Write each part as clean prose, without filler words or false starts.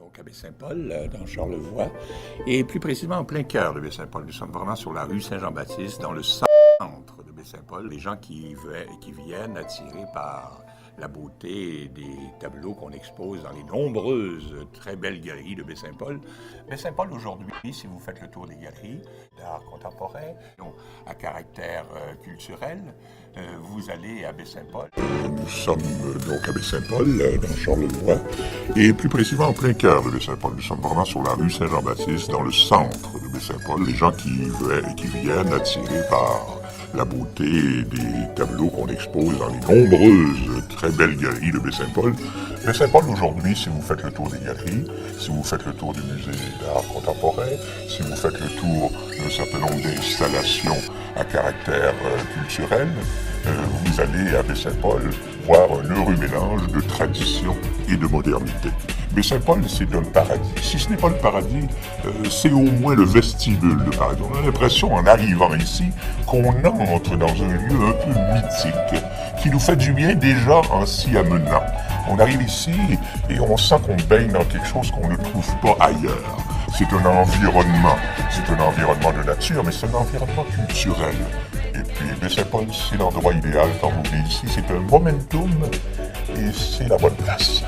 donc à Baie-Saint-Paul, dans Charlevoix, et plus précisément en plein cœur de Baie-Saint-Paul. Nous sommes vraiment sur la rue Saint-Jean-Baptiste, dans le centre de Baie-Saint-Paul. Les gens qui viennent attirés par la beauté des tableaux qu'on expose dans les nombreuses très belles galeries de Baie-Saint-Paul. Baie-Saint-Paul aujourd'hui, si vous faites le tour des galeries d'art contemporain, à caractère culturel, vous allez à Baie-Saint-Paul. Nous sommes donc à Baie-Saint-Paul, dans Charlevoix, et plus précisément en plein cœur de Baie-Saint-Paul. Nous sommes vraiment sur la rue Saint-Jean-Baptiste, dans le centre de Baie-Saint-Paul. Les gens qui viennent attirés par la beauté des tableaux qu'on expose dans les nombreuses très belles galeries de Baie-Saint-Paul. Baie-Saint-Paul aujourd'hui, si vous faites le tour des galeries, si vous faites le tour du musée d'art contemporain, si vous faites le tour d'un certain nombre d'installations à caractère culturel, vous allez à Baie-Saint-Paul voir un heureux mélange de tradition et de modernité. Baie-Saint-Paul, c'est un paradis. Si ce n'est pas le paradis, c'est au moins le vestibule de paradis. On a l'impression, en arrivant ici, qu'on entre dans un lieu un peu mythique, qui nous fait du bien déjà en s'y amenant. On arrive ici et on sent qu'on baigne dans quelque chose qu'on ne trouve pas ailleurs. C'est un environnement de nature, mais c'est un environnement culturel. Et puis Baie-Saint-Paul, c'est l'endroit idéal quand vous venez ici. C'est un momentum et c'est la bonne place.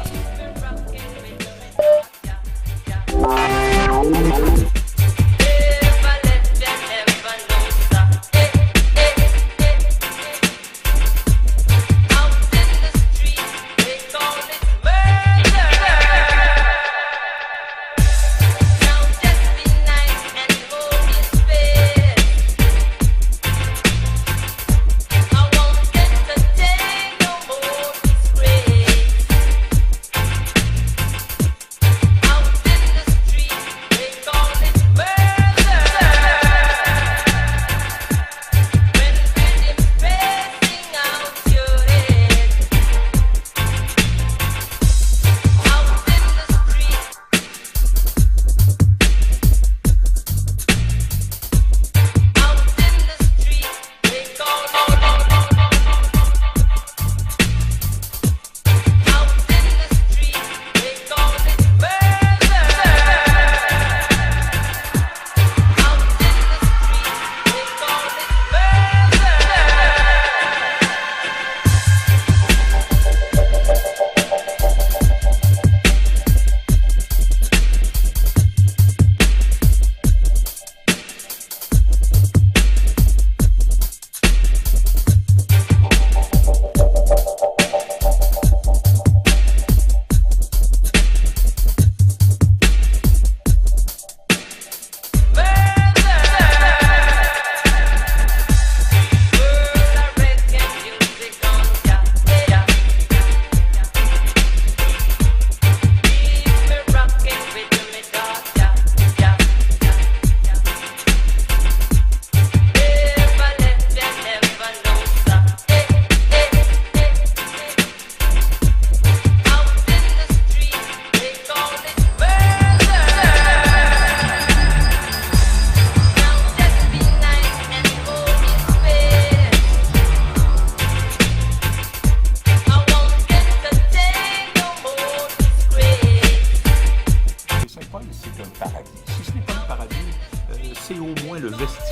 C'est un paradis. Si ce n'est pas le paradis, c'est au moins le vestibule